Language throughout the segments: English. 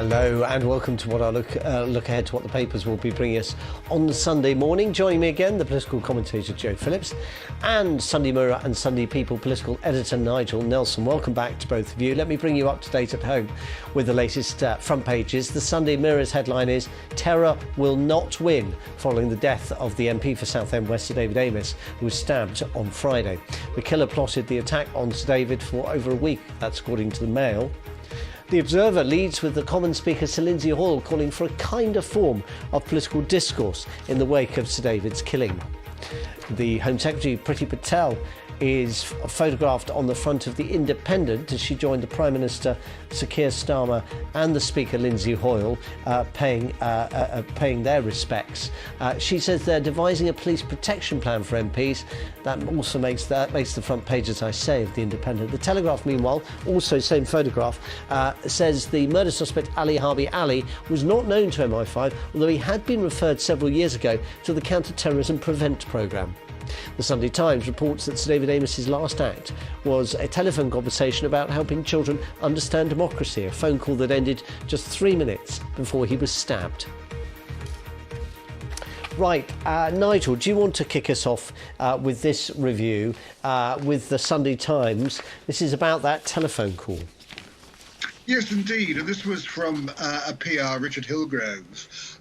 Hello and welcome to what I look ahead to what the papers will be bringing us on the Sunday morning. Joining me again, the political commentator Joe Phillips and Sunday Mirror and Sunday People political editor Nigel Nelson. Welcome back to both of you. Let me bring you up to date at home with the latest front pages. The Sunday Mirror's headline is "Terror will not win" following the death of the MP for Southend West, Sir David Amess, who was stabbed on Friday. The killer plotted the attack on Sir David for over a week. That's according to the Mail. The Observer leads with the Commons Speaker Sir Lindsay Hoyle calling for a kinder form of political discourse in the wake of Sir David's killing. The Home Secretary Priti Patel is photographed on the front of The Independent as she joined the Prime Minister Sir Keir Starmer and the Speaker Lindsay Hoyle paying their respects. She says they're devising a police protection plan for MPs. That also makes the front page, as I say, of The Independent. The Telegraph, meanwhile, also same photograph, says the murder suspect Ali Harbi Ali was not known to MI5, although he had been referred several years ago to the Counter-Terrorism Prevent programme. The Sunday Times reports that Sir David Amess's last act was a telephone conversation about helping children understand democracy, a phone call that ended just 3 minutes before he was stabbed. Right, Nigel, do you want to kick us off with this review with the Sunday Times? This is about that telephone call. Yes, indeed. And this was from a PR, Richard Hillgrove,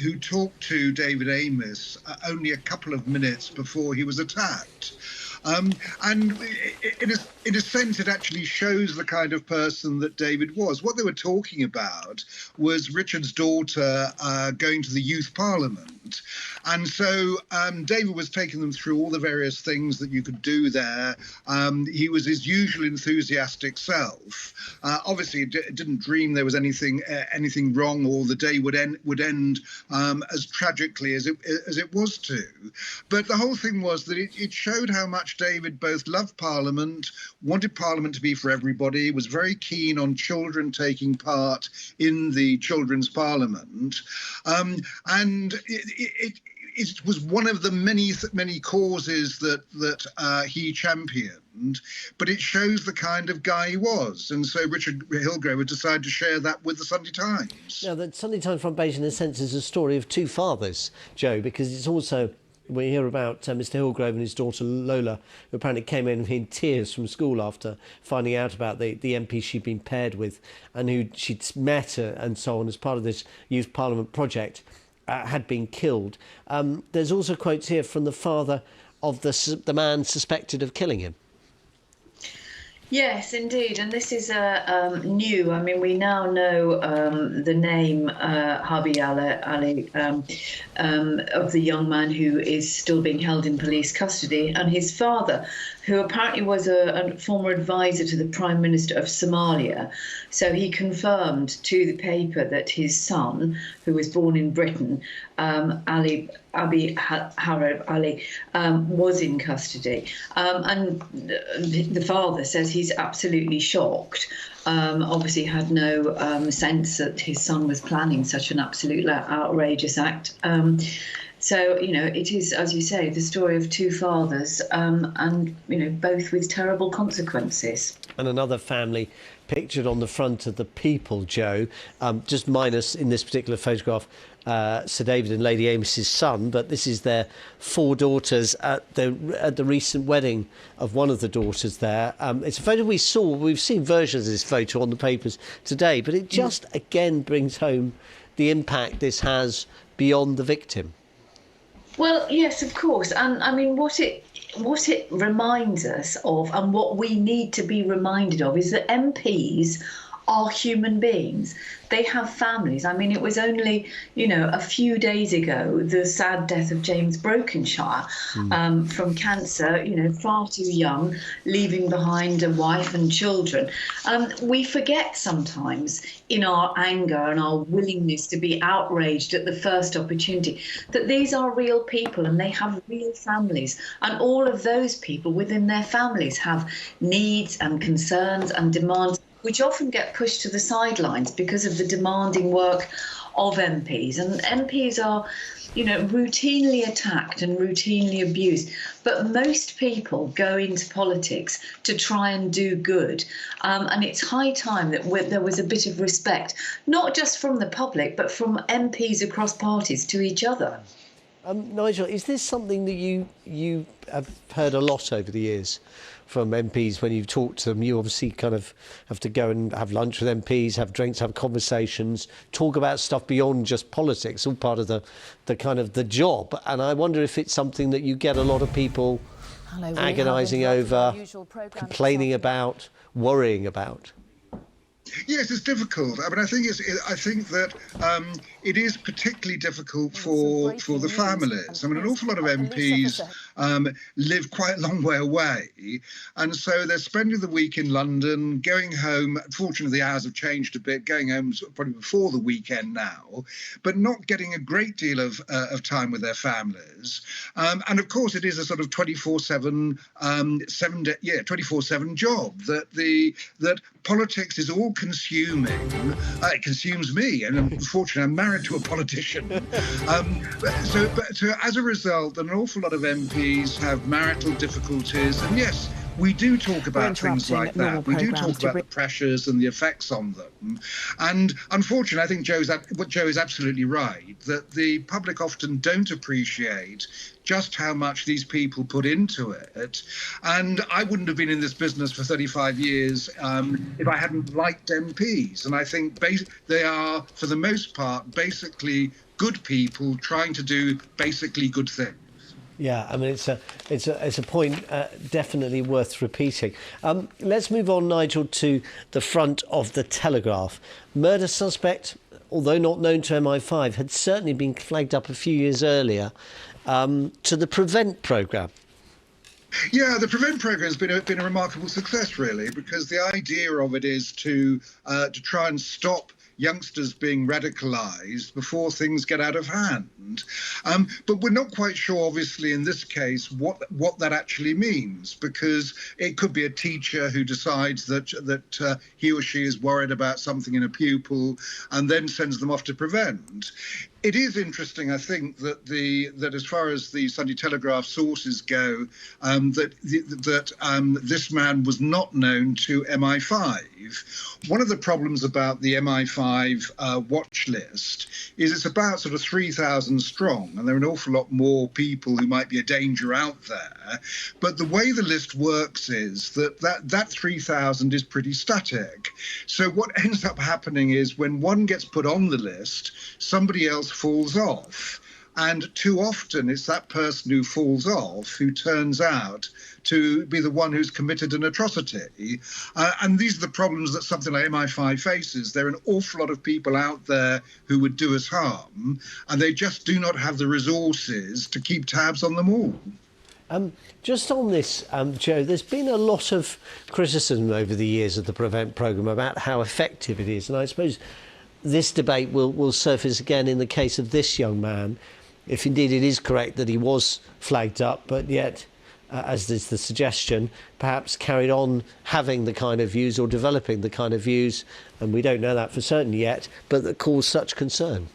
who talked to David Amess only a couple of minutes before he was attacked. And in a sense, it actually shows the kind of person that David was. What they were talking about was Richard's daughter going to the youth parliament. And so David was taking them through all the various things that you could do there. He was his usual enthusiastic self. Obviously, didn't dream there was anything wrong, or the day would end as tragically as it was to. But the whole thing was that it showed how much David both loved Parliament, wanted Parliament to be for everybody, was very keen on children taking part in the Children's Parliament, and it was one of the many causes that he championed, but it shows the kind of guy he was. And so Richard Hillgrove had decided to share that with the Sunday Times. Now, the Sunday Times front page, in a sense, is a story of two fathers, Joe, because it's also, we hear about Mr. Hillgrove and his daughter Lola, who apparently came in tears from school after finding out about the MP she'd been paired with and who she'd met and so on as part of this youth parliament project. Had been killed. There's also quotes here from the father of the man suspected of killing him. Yes, indeed, and this is new. I mean, we now know the name Harbi Ali of the young man who is still being held in police custody, and his father, who apparently was a former advisor to the Prime Minister of Somalia. So he confirmed to the paper that his son, who was born in Britain, Abi Harab Ali, was in custody. And the father says he's absolutely shocked. Obviously had no sense that his son was planning such an absolutely outrageous act. So, it is, as you say, the story of two fathers and, both with terrible consequences. And another family pictured on the front of the People, Joe, just minus in this particular photograph Sir David and Lady Amess's son, but this is their 4 daughters at the recent wedding of one of the daughters there. It's a photo we've seen versions of this photo on the papers today, but it just again brings home the impact this has beyond the victim. Well, yes, of course. And I mean, what it reminds us of, and what we need to be reminded of, is that MPs are human beings. They have families. I mean, it was only, a few days ago, the sad death of James Brokenshire from cancer, far too young, leaving behind a wife and children. We forget sometimes in our anger and our willingness to be outraged at the first opportunity that these are real people and they have real families. And all of those people within their families have needs and concerns and demands, which often get pushed to the sidelines because of the demanding work of MPs. And MPs are, routinely attacked and routinely abused. But most people go into politics to try and do good. And it's high time that there was a bit of respect, not just from the public, but from MPs across parties to each other. Nigel, is this something that you have heard a lot over the years from MPs when you've talked to them? You obviously kind of have to go and have lunch with MPs, have drinks, have conversations, talk about stuff beyond just politics, all part of the kind of the job. And I wonder if it's something that you get a lot of people agonising over, complaining about, worrying about. Yes, it's difficult. I mean, I think that it is particularly difficult for the families. I mean, an awful lot of MPs live quite a long way away, and so they're spending the week in London, going home. Fortunately, the hours have changed a bit, going home probably before the weekend now, but not getting a great deal of time with their families. And of course, it is a sort of 24/7, 24/7 job that politics is all consuming. It consumes me, and unfortunately, I'm married to a politician. So as a result, an awful lot of MPs have marital difficulties, and yes, we do talk about things like that. We do talk about the pressures and the effects on them. And unfortunately, I think Joe is absolutely right, that the public often don't appreciate just how much these people put into it. And I wouldn't have been in this business for 35 years if I hadn't liked MPs. And I think they are, for the most part, basically good people trying to do basically good things. Yeah, I mean, it's a point definitely worth repeating. Let's move on, Nigel, to the front of the Telegraph. Murder suspect, although not known to MI5, had certainly been flagged up a few years earlier to the Prevent programme. Yeah, the Prevent programme has been a remarkable success, really, because the idea of it is to try and stop youngsters being radicalised before things get out of hand. But we're not quite sure, obviously, in this case, what that actually means, because it could be a teacher who decides that he or she is worried about something in a pupil and then sends them off to Prevent. It is interesting, I think, that as far as the Sunday Telegraph sources go, that this man was not known to MI5. One of the problems about the MI5 watch list is it's about sort of 3,000 strong, and there are an awful lot more people who might be a danger out there. But the way the list works is that 3,000 is pretty static. So what ends up happening is when one gets put on the list, somebody else falls off. And too often it's that person who falls off who turns out to be the one who's committed an atrocity. And these are the problems that something like MI5 faces. There are an awful lot of people out there who would do us harm, and they just do not have the resources to keep tabs on them all. Just on this, Joe, there's been a lot of criticism over the years of the Prevent programme about how effective it is. And I suppose this debate will surface again in the case of this young man, if indeed it is correct that he was flagged up, but yet, as is the suggestion, perhaps carried on having the kind of views or developing the kind of views, and we don't know that for certain yet, but that caused such concern.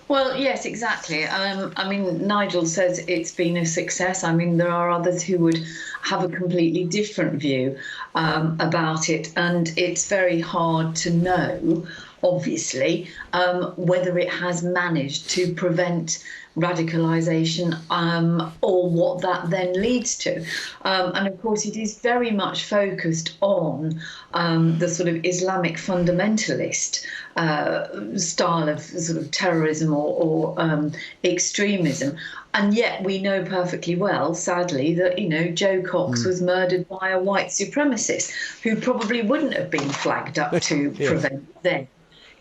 Well, yes, exactly. I mean, Nigel says it's been a success. I mean, there are others who would have a completely different view about it, and it's very hard to know, obviously, whether it has managed to prevent radicalisation or what that then leads to. And of course, it is very much focused on the sort of Islamic fundamentalist style of sort of terrorism or extremism. And yet we know perfectly well, sadly, that, Joe Cox was murdered by a white supremacist who probably wouldn't have been flagged up to Prevent then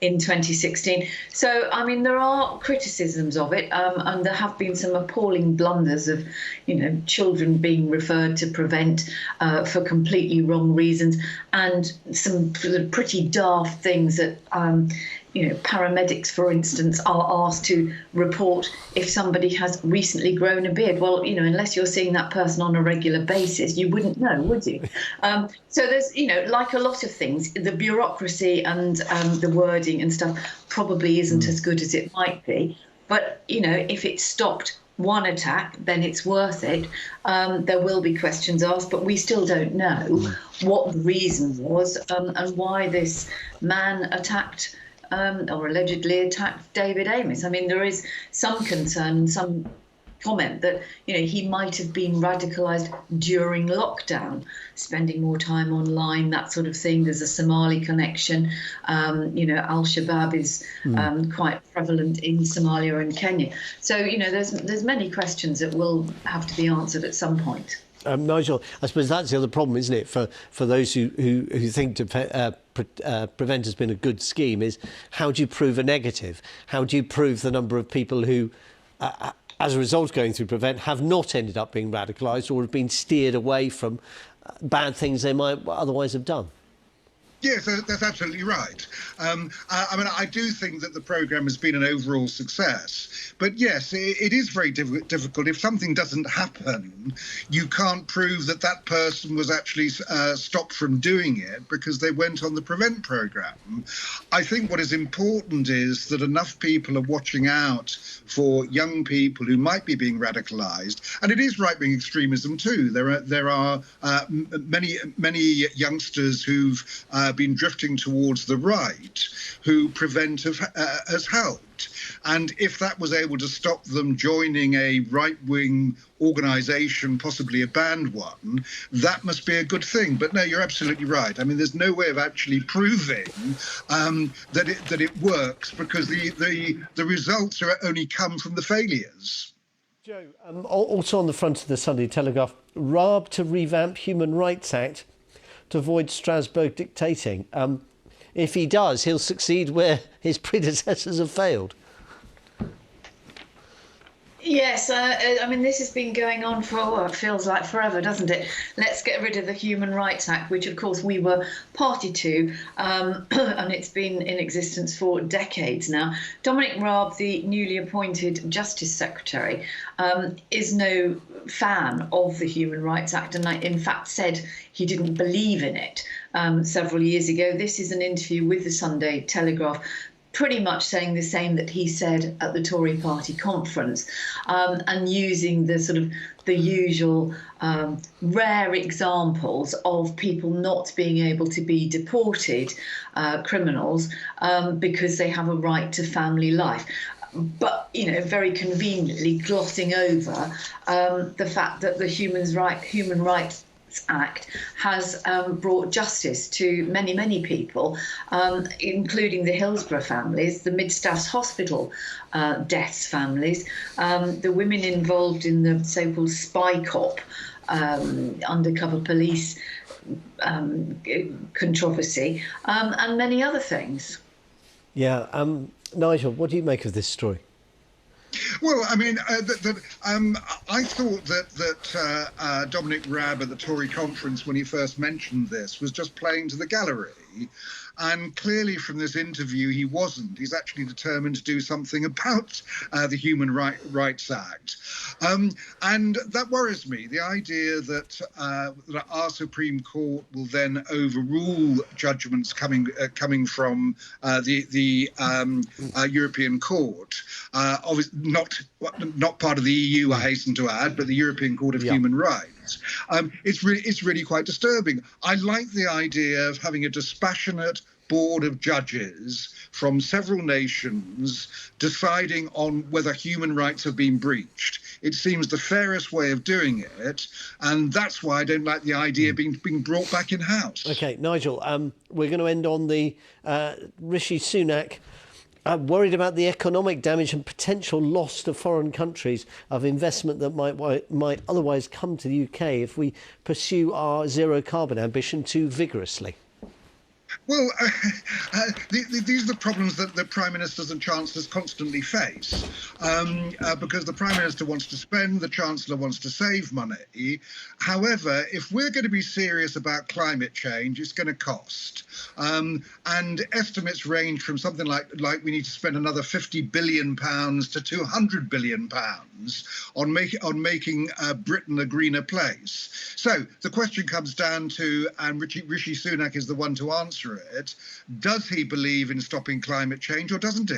in 2016. So, I mean, there are criticisms of it, and there have been some appalling blunders of, children being referred to Prevent for completely wrong reasons, and some pretty daft things that, paramedics, for instance, are asked to report if somebody has recently grown a beard. Well, unless you're seeing that person on a regular basis, you wouldn't know, would you? So there's, like a lot of things, the bureaucracy and the wording and stuff probably isn't as good as it might be. But, if it stopped one attack, then it's worth it. There will be questions asked, but we still don't know what the reason was and why this man attacked or allegedly attacked David Amess. I mean, there is some concern, some comment that, he might have been radicalised during lockdown, spending more time online, that sort of thing. There's a Somali connection. Al-Shabaab is quite prevalent in Somalia and Kenya. So, there's many questions that will have to be answered at some point. Nigel, I suppose that's the other problem, isn't it, for those who think Prevent has been a good scheme, is how do you prove a negative? How do you prove the number of people who, as a result of going through Prevent, have not ended up being radicalised or have been steered away from bad things they might otherwise have done? Yes, that's absolutely right. I do think that the programme has been an overall success. But yes, it is very difficult. If something doesn't happen, you can't prove that that person was actually stopped from doing it because they went on the Prevent programme. I think what is important is that enough people are watching out for young people who might be being radicalised. And it is right-wing extremism too. There are many youngsters who've been drifting towards the right, who Prevent has helped. And if that was able to stop them joining a right-wing organisation, possibly a banned one, that must be a good thing. But no, you're absolutely right. I mean, there's no way of actually proving that it works, because the results only come from the failures. Joe, also on the front of the Sunday Telegraph, Raab to revamp Human Rights Act to avoid Strasbourg dictating. If he does, he'll succeed where his predecessors have failed. Yes, this has been going on for, it feels like forever, doesn't it? Let's get rid of the Human Rights Act, which, of course, we were party to, and it's been in existence for decades now. Dominic Raab, the newly appointed Justice Secretary, is no fan of the Human Rights Act, and in fact said he didn't believe in it several years ago. This is an interview with the Sunday Telegraph, pretty much saying the same that he said at the Tory party conference, and using the usual rare examples of people not being able to be deported, criminals, because they have a right to family life. But, very conveniently glossing over the fact that the Human Rights Act has brought justice to many, many people, including the Hillsborough families, the Mid-Staffs Hospital deaths families, the women involved in the so-called spy cop undercover police controversy, and many other things. Yeah, Nigel, what do you make of this story? Well, I mean, I thought that Dominic Raab at the Tory conference, when he first mentioned this, was just playing to the gallery. And clearly from this interview, he wasn't. He's actually determined to do something about the Human Rights Act. And that worries me, the idea that our Supreme Court will then overrule judgments coming from the European Court. Obviously not part of the EU, I hasten to add, but the European Court of Human Rights. It's really quite disturbing. I like the idea of having a dispassionate board of judges from several nations deciding on whether human rights have been breached. It seems the fairest way of doing it, and that's why I don't like the idea being brought back in-house. OK, Nigel, we're going to end on the Rishi Sunak worried about the economic damage and potential loss to foreign countries of investment that might otherwise come to the UK if we pursue our zero carbon ambition too vigorously. Well, these are the problems that the Prime Ministers and Chancellors constantly face, because the Prime Minister wants to spend, the Chancellor wants to save money. However, if we're going to be serious about climate change, it's going to cost. And estimates range from something like we need to spend another £50 billion to £200 billion on making Britain a greener place. So the question comes down to, and Rishi Sunak is the one to answer it, does he believe in stopping climate change or doesn't he?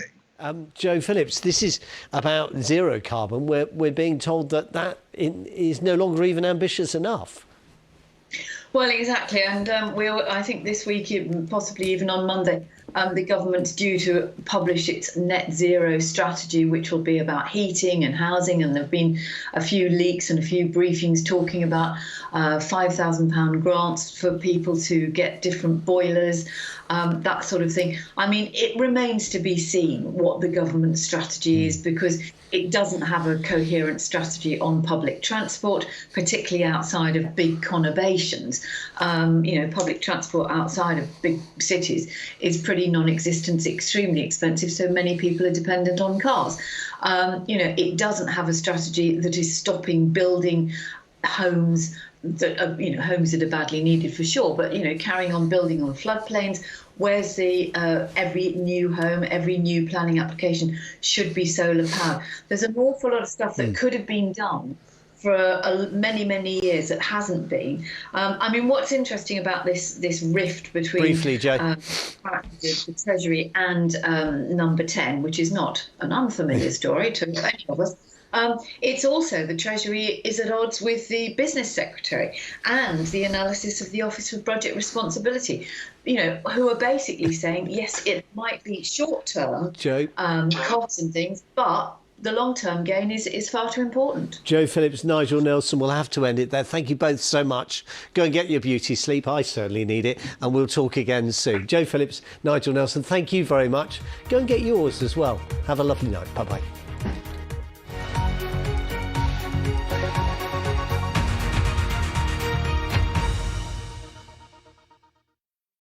Joe Phillips, this is about zero carbon. We're being told that is no longer even ambitious enough. Well, exactly, and I think this week, possibly even on Monday, the government's due to publish its net zero strategy, which will be about heating and housing. And there have been a few leaks and a few briefings talking about £5,000 grants for people to get different boilers, that sort of thing. I mean, it remains to be seen what the government strategy is, because it doesn't have a coherent strategy on public transport, particularly outside of big conurbations. Public transport outside of big cities is pretty non-existent, extremely expensive, so many people are dependent on cars. It doesn't have a strategy that is stopping building homes that are, homes that are badly needed for sure, but, carrying on building on floodplains. Where's the every new home, every new planning application should be solar powered? There's an awful lot of stuff that could have been done for many, many years that hasn't been. What's interesting about this rift between Briefly, Joe. The Treasury and Number 10, which is not an unfamiliar story to any of us, it's also the Treasury is at odds with the Business Secretary and the analysis of the Office of Budget Responsibility, who are basically saying, yes, it might be short-term costs and things, but the long-term gain is far too important. Joe Phillips, Nigel Nelson, we'll have to end it there. Thank you both so much. Go and get your beauty sleep. I certainly need it. And we'll talk again soon. Joe Phillips, Nigel Nelson, thank you very much. Go and get yours as well. Have a lovely night. Bye-bye.